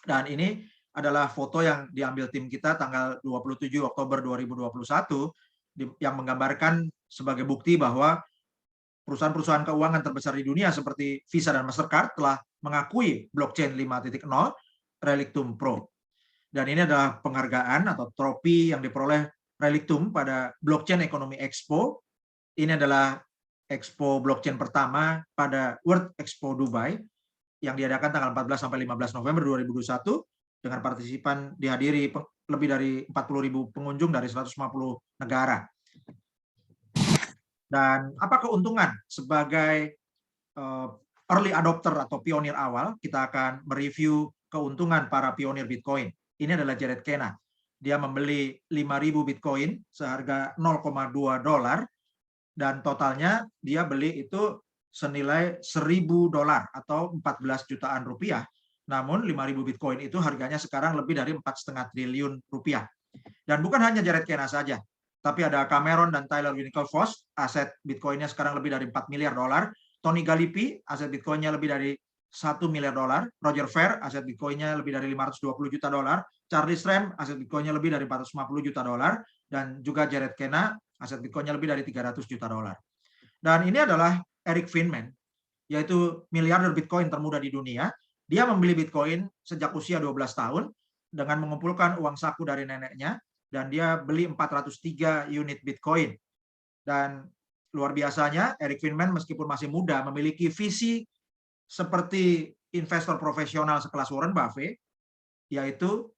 Dan ini adalah foto yang diambil tim kita tanggal 27 Oktober 2021 yang menggambarkan sebagai bukti bahwa perusahaan-perusahaan keuangan terbesar di dunia seperti Visa dan Mastercard telah mengakui blockchain 5.0 Relictum Pro. Dan ini adalah penghargaan atau trofi yang diperoleh Relictum pada Blockchain Economy Expo. Ini adalah Expo blockchain pertama pada World Expo Dubai yang diadakan tanggal 14 sampai 15 November 2021 dengan partisipan dihadiri lebih dari 40.000 pengunjung dari 150 negara. Dan apa keuntungan sebagai early adopter atau pionir awal? Kita akan mereview keuntungan para pionir Bitcoin. Ini adalah Jared Kena. Dia membeli 5.000 Bitcoin seharga $0,2 dan totalnya dia beli itu senilai $1.000 atau 14 jutaan rupiah. Namun 5.000 Bitcoin itu harganya sekarang lebih dari 4,5 triliun rupiah. Dan bukan hanya Jared Kena saja, tapi ada Cameron dan Tyler Winklevoss, aset Bitcoinnya sekarang lebih dari $4 miliar. Tony Gallippi, aset Bitcoinnya lebih dari $1 miliar. Roger Ver, aset Bitcoinnya lebih dari $520 juta. Charlie Shrem, aset Bitcoinnya lebih dari $450 juta. Dan juga Jared Kena, aset Bitcoinnya lebih dari $300 juta. Dan ini adalah Eric Friedman, yaitu miliarder Bitcoin termuda di dunia. Dia membeli Bitcoin sejak usia 12 tahun dengan mengumpulkan uang saku dari neneknya, dan dia beli 403 unit Bitcoin. Dan luar biasanya, Eric Friedman meskipun masih muda memiliki visi seperti investor profesional sekelas Warren Buffett, yaitu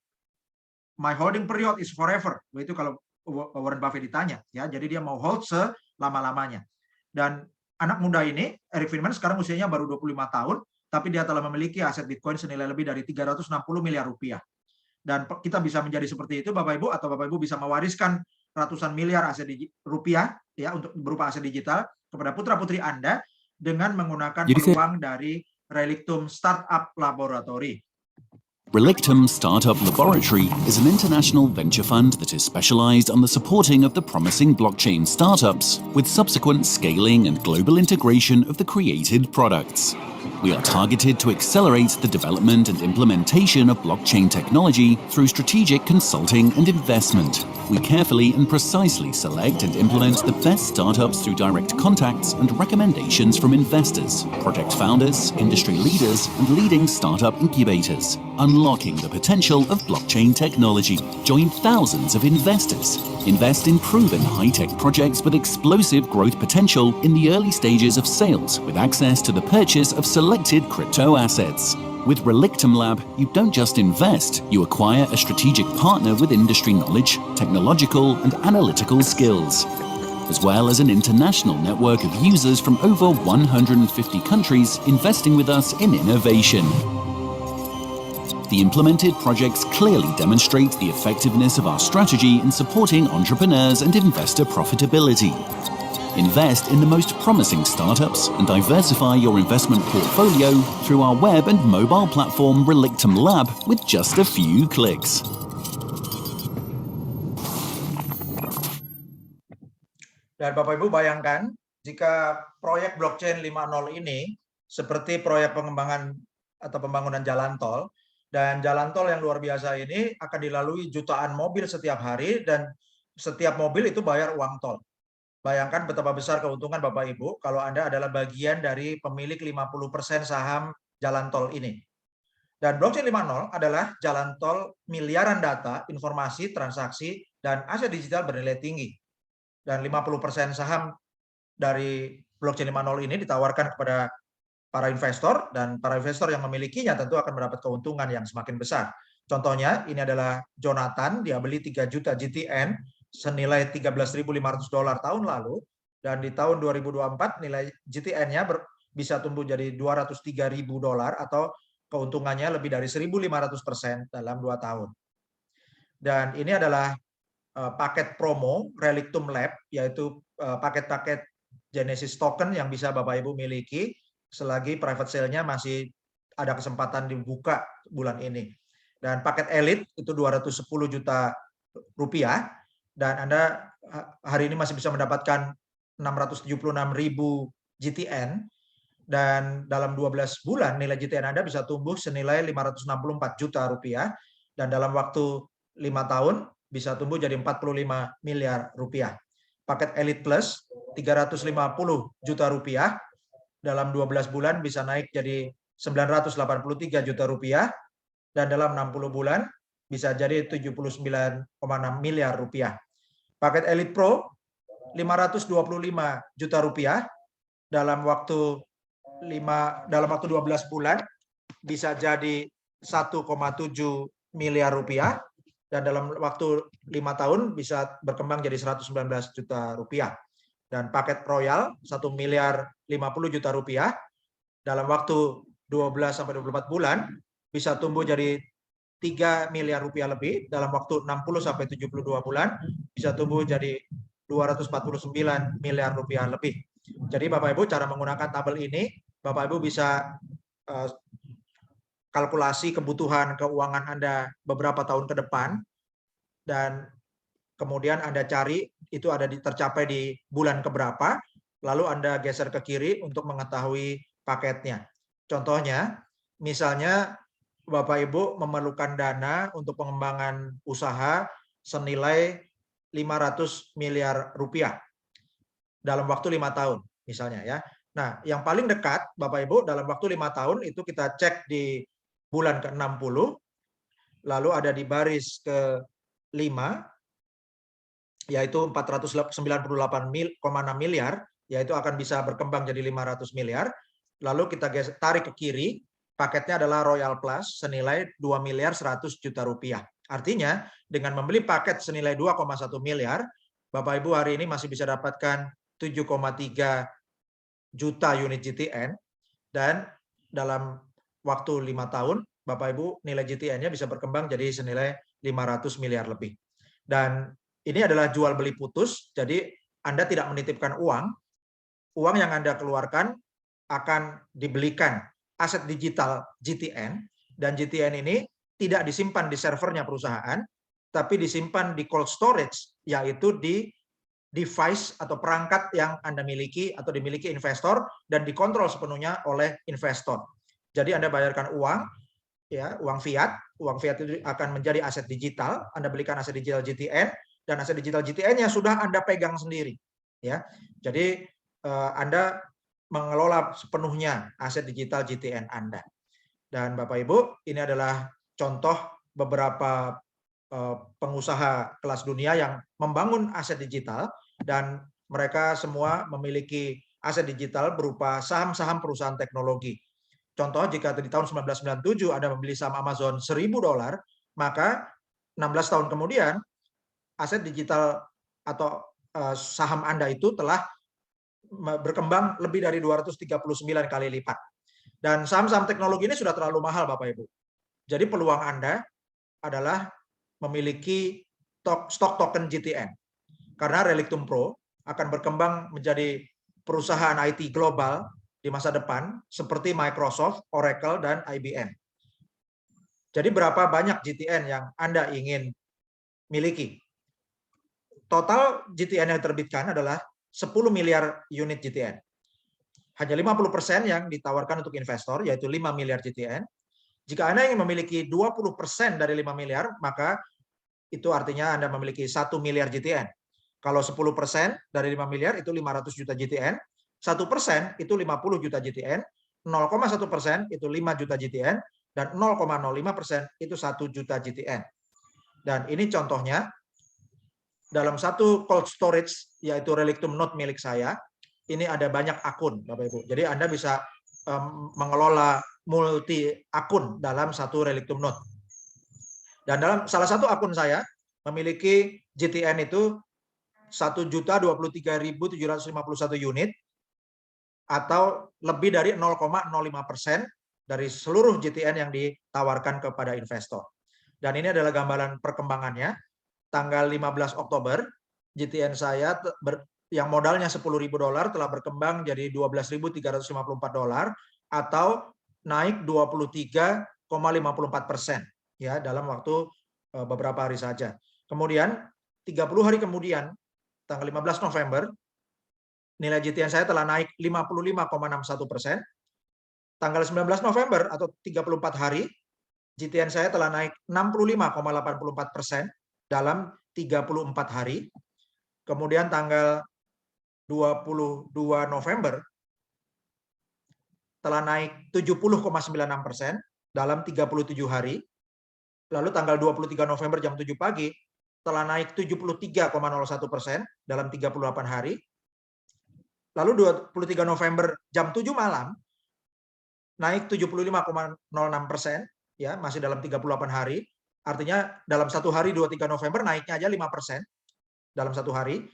my holding period is forever. Itu kalau Warren Buffett ditanya, ya. Jadi dia mau hold selama-lamanya. Dan anak muda ini, Eric Friedman sekarang usianya baru 25 tahun, tapi dia telah memiliki aset Bitcoin senilai lebih dari 360 miliar rupiah. Dan kita bisa menjadi seperti itu, Bapak Ibu, atau Bapak Ibu bisa mewariskan ratusan miliar aset rupiah ya untuk berupa aset digital kepada putra-putri Anda dengan menggunakan peluang dari Relictum Startup Laboratory. Relictum Startup Laboratory is an international venture fund that is specialized on the supporting of the promising blockchain startups with subsequent scaling and global integration of the created products. We are targeted to accelerate the development and implementation of blockchain technology through strategic consulting and investment. We carefully and precisely select and implement the best startups through direct contacts and recommendations from investors, project founders, industry leaders, and leading startup incubators, unlocking the potential of blockchain technology. Join thousands of investors. Invest in proven high-tech projects with explosive growth potential in the early stages of sales with access to the purchase of selected crypto assets. With Relictum Lab, you don't just invest, you acquire a strategic partner with industry knowledge, technological and analytical skills, as well as an international network of users from over 150 countries investing with us in innovation. The implemented projects clearly demonstrate the effectiveness of our strategy in supporting entrepreneurs and investor profitability. Invest in the most promising startups and diversify your investment portfolio through our web and mobile platform Relictum Lab with just a few clicks. Dan Bapak Ibu bayangkan jika proyek blockchain 5.0 ini seperti proyek pengembangan atau pembangunan jalan tol, dan jalan tol yang luar biasa ini akan dilalui jutaan mobil setiap hari dan setiap mobil itu bayar uang tol. Bayangkan betapa besar keuntungan Bapak Ibu kalau Anda adalah bagian dari pemilik 50% saham jalan tol ini. Dan blockchain 5.0 adalah jalan tol miliaran data, informasi, transaksi, dan aset digital bernilai tinggi. Dan 50% saham dari blockchain 5.0 ini ditawarkan kepada para investor, dan para investor yang memilikinya tentu akan mendapat keuntungan yang semakin besar. Contohnya, ini adalah Jonathan, dia beli 3 juta GTN senilai $13.500 tahun lalu, dan di tahun 2024 nilai GTN-nya bisa tumbuh jadi $203.000 atau keuntungannya lebih dari 1.500% dalam 2 tahun. Dan ini adalah paket promo Relictum Lab, yaitu paket-paket Genesis token yang bisa Bapak Ibu miliki selagi private sale-nya masih ada kesempatan dibuka bulan ini. Dan paket elite itu 210 juta rupiah, dan Anda hari ini masih bisa mendapatkan 676.000 GTN, dan dalam 12 bulan nilai GTN Anda bisa tumbuh senilai 564 juta rupiah, dan dalam waktu 5 tahun bisa tumbuh jadi 45 miliar rupiah. Paket Elite Plus 350 juta rupiah, dalam 12 bulan bisa naik jadi 983 juta rupiah, dan dalam 60 bulan bisa jadi 79,6 miliar rupiah. Paket Elite Pro 525 juta rupiah, dalam waktu 12 bulan bisa jadi 1,7 miliar rupiah, dan dalam waktu 5 tahun bisa berkembang jadi 119 juta rupiah. Dan paket Royal 1 miliar 50 juta rupiah, dalam waktu 12 sampai 24 bulan bisa tumbuh jadi 3 miliar rupiah lebih, dalam waktu 60 sampai 72 bulan bisa tumbuh jadi 249 miliar rupiah lebih. Jadi Bapak Ibu, cara menggunakan tabel ini Bapak Ibu bisa kalkulasi kebutuhan keuangan Anda beberapa tahun ke depan, dan kemudian Anda cari itu ada tercapai di bulan keberapa, lalu Anda geser ke kiri untuk mengetahui paketnya. Contohnya, misalnya Bapak Ibu memerlukan dana untuk pengembangan usaha senilai 500 miliar rupiah dalam waktu 5 tahun misalnya ya. Nah, yang paling dekat Bapak Ibu dalam waktu 5 tahun itu kita cek di bulan ke-60, lalu ada di baris ke-5 yaitu 498,6 miliar, yaitu akan bisa berkembang jadi 500 miliar. Lalu kita tarik ke kiri, paketnya adalah Royal Plus senilai 2 miliar 100 juta rupiah. Artinya dengan membeli paket senilai 2,1 miliar, Bapak Ibu hari ini masih bisa dapatkan 7,3 juta unit GTN, dan dalam waktu 5 tahun, Bapak Ibu, nilai GTN-nya bisa berkembang jadi senilai 500 miliar lebih. Dan ini adalah jual beli putus, jadi Anda tidak menitipkan uang yang Anda keluarkan akan dibelikan aset digital GTN, dan GTN ini tidak disimpan di servernya perusahaan, tapi disimpan di cold storage, yaitu di device atau perangkat yang Anda miliki atau dimiliki investor dan dikontrol sepenuhnya oleh investor. Jadi Anda bayarkan uang, ya, uang fiat itu akan menjadi aset digital. Anda belikan aset digital GTN, dan aset digital GTN-nya sudah Anda pegang sendiri, ya. Jadi Anda mengelola sepenuhnya aset digital GTN Anda. Dan Bapak Ibu, ini adalah contoh beberapa pengusaha kelas dunia yang membangun aset digital, dan mereka semua memiliki aset digital berupa saham-saham perusahaan teknologi. Contoh, jika di tahun 1997 Anda membeli saham Amazon $1.000, maka 16 tahun kemudian aset digital atau saham Anda itu telah berkembang lebih dari 239 kali lipat. Dan saham-saham teknologi ini sudah terlalu mahal, Bapak Ibu. Jadi peluang Anda adalah memiliki stok token GTN. Karena Relictum Pro akan berkembang menjadi perusahaan IT global di masa depan seperti Microsoft, Oracle, dan IBM. Jadi berapa banyak GTN yang Anda ingin miliki? Total GTN yang diterbitkan adalah 10 miliar unit GTN. Hanya 50% yang ditawarkan untuk investor, yaitu 5 miliar GTN. Jika Anda ingin memiliki 20% dari 5 miliar, maka itu artinya Anda memiliki 1 miliar GTN. Kalau 10% dari 5 miliar itu 500 juta GTN, 1% itu 50 juta GTN, 0,1% itu 5 juta GTN, dan 0,05% itu 1 juta GTN. Dan ini contohnya, dalam satu cold storage, yaitu Relictum Note milik saya, ini ada banyak akun, Bapak Ibu. Jadi Anda bisa mengelola multi akun dalam satu Relictum Note. Dan dalam salah satu akun saya memiliki GTN itu 1.023.751 unit, atau lebih dari 0,05% dari seluruh GTN yang ditawarkan kepada investor. Dan ini adalah gambaran perkembangannya. Tanggal 15 Oktober, GTN saya yang modalnya $10.000 telah berkembang jadi $12.354, atau naik 23,54%, ya, dalam waktu beberapa hari saja. Kemudian 30 hari kemudian, tanggal 15 November, nilai GTN saya telah naik 55,61%. Tanggal 19 November atau 34 hari, GTN saya telah naik 65,84% dalam 34 hari. Kemudian tanggal 22 November telah naik 70,96% dalam 37 hari. Lalu tanggal 23 November jam 7 pagi telah naik 73,01% dalam 38 hari. Lalu 23 November jam 7 malam naik 75,06%, ya, masih dalam 38 hari. Artinya dalam satu hari 23 November naiknya aja 5% dalam satu hari.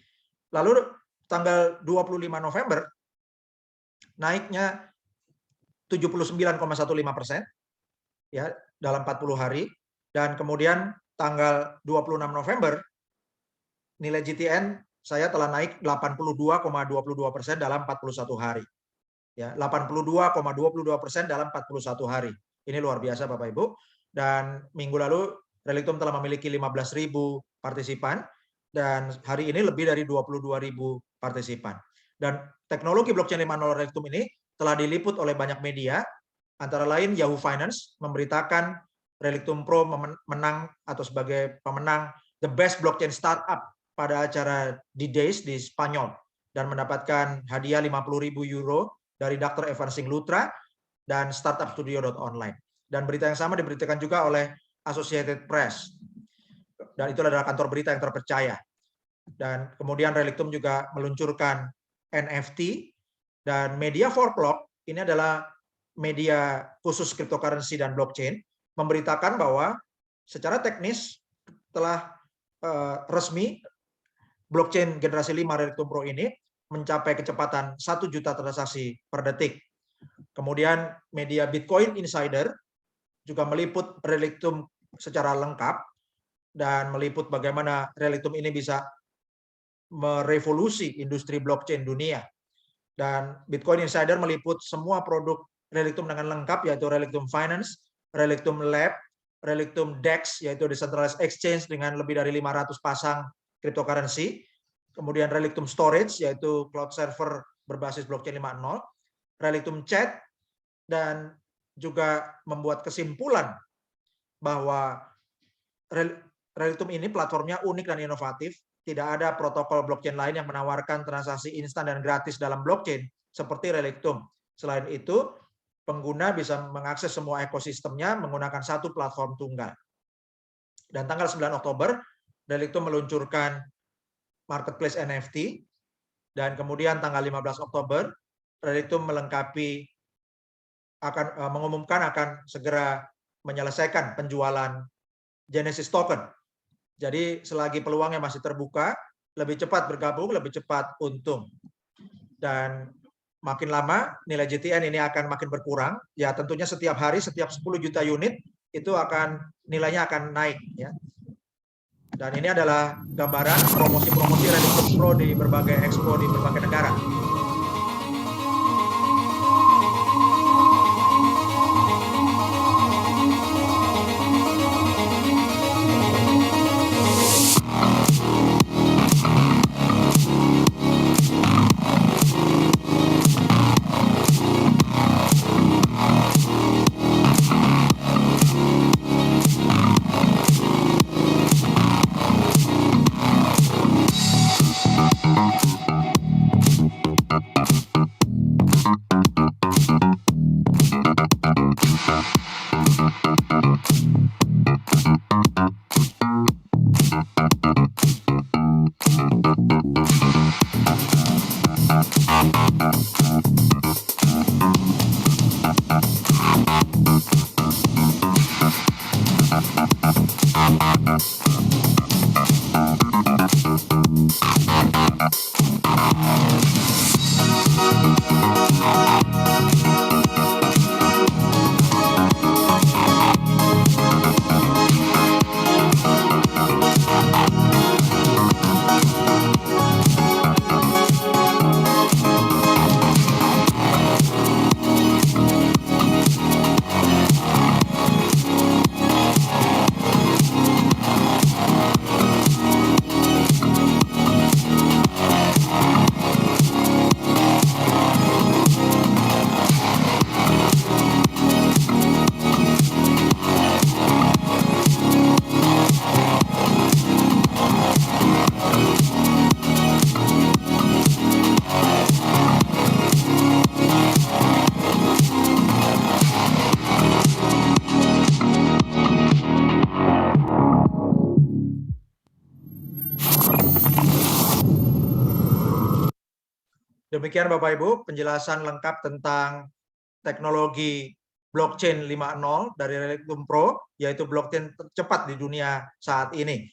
Lalu tanggal 25 November naiknya 79,15%, ya, dalam 40 hari. Dan kemudian tanggal 26 November nilai GTN saya telah naik 82,22% dalam 41 hari. Ya, 82,22% dalam 41 hari. Ini luar biasa, Bapak Ibu. Dan minggu lalu Relictum telah memiliki 15.000 partisipan, dan hari ini lebih dari 22.000 partisipan. Dan teknologi blockchain 5.0 Relictum ini telah diliput oleh banyak media, antara lain Yahoo Finance memberitakan Relictum Pro menang atau sebagai pemenang The Best Blockchain Startup pada acara D-Days di Spanyol, dan mendapatkan hadiah 50.000 euro dari Dr. Evan Singh Lutra dan startupstudio.online. Dan berita yang sama diberitakan juga oleh Associated Press. Dan itu adalah kantor berita yang terpercaya. Dan kemudian Relictum juga meluncurkan NFT, dan Media 4Clock ini adalah media khusus cryptocurrency dan blockchain, memberitakan bahwa secara teknis telah resmi blockchain generasi 5 Relictum Pro ini mencapai kecepatan 1 juta transaksi per detik. Kemudian media Bitcoin Insider juga meliput Relictum secara lengkap dan meliput bagaimana Relictum ini bisa merevolusi industri blockchain dunia. Dan Bitcoin Insider meliput semua produk Relictum dengan lengkap, yaitu Relictum Finance, Relictum Lab, Relictum DEX, yaitu Decentralized Exchange dengan lebih dari 500 pasang cryptocurrency, kemudian Relictum Storage, yaitu cloud server berbasis blockchain 5.0, Relictum Chat, dan juga membuat kesimpulan bahwa Relictum ini platformnya unik dan inovatif. Tidak ada protokol blockchain lain yang menawarkan transaksi instan dan gratis dalam blockchain seperti Relictum. Selain itu, pengguna bisa mengakses semua ekosistemnya menggunakan satu platform tunggal. Dan tanggal 9 Oktober, Relictum meluncurkan marketplace NFT, dan kemudian tanggal 15 Oktober, Relictum mengumumkan akan segera menyelesaikan penjualan Genesis token. Jadi selagi peluangnya masih terbuka, lebih cepat bergabung, lebih cepat untung. Dan makin lama nilai GTN ini akan makin berkurang. Ya tentunya setiap hari, setiap 10 juta unit itu nilainya akan naik. Ya. Dan ini adalah gambaran promosi-promosi Relictum Pro di berbagai expo di berbagai negara. Demikian Bapak Ibu penjelasan lengkap tentang teknologi blockchain 5.0 dari Relictum Pro, yaitu blockchain tercepat di dunia saat ini.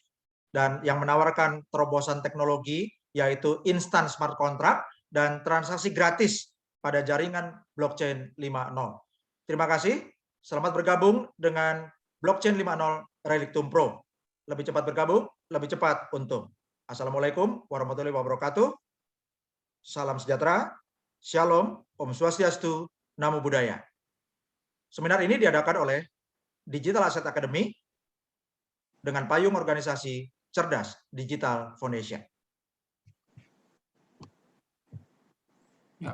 Dan yang menawarkan terobosan teknologi yaitu instant smart contract dan transaksi gratis pada jaringan blockchain 5.0. Terima kasih. Selamat bergabung dengan blockchain 5.0 Relictum Pro. Lebih cepat bergabung, lebih cepat untung. Assalamualaikum warahmatullahi wabarakatuh. Salam sejahtera, Shalom, Om Swastiastu, Namo Buddhaya. Seminar ini diadakan oleh Digital Asset Academy dengan payung organisasi Cerdas Digital Foundation.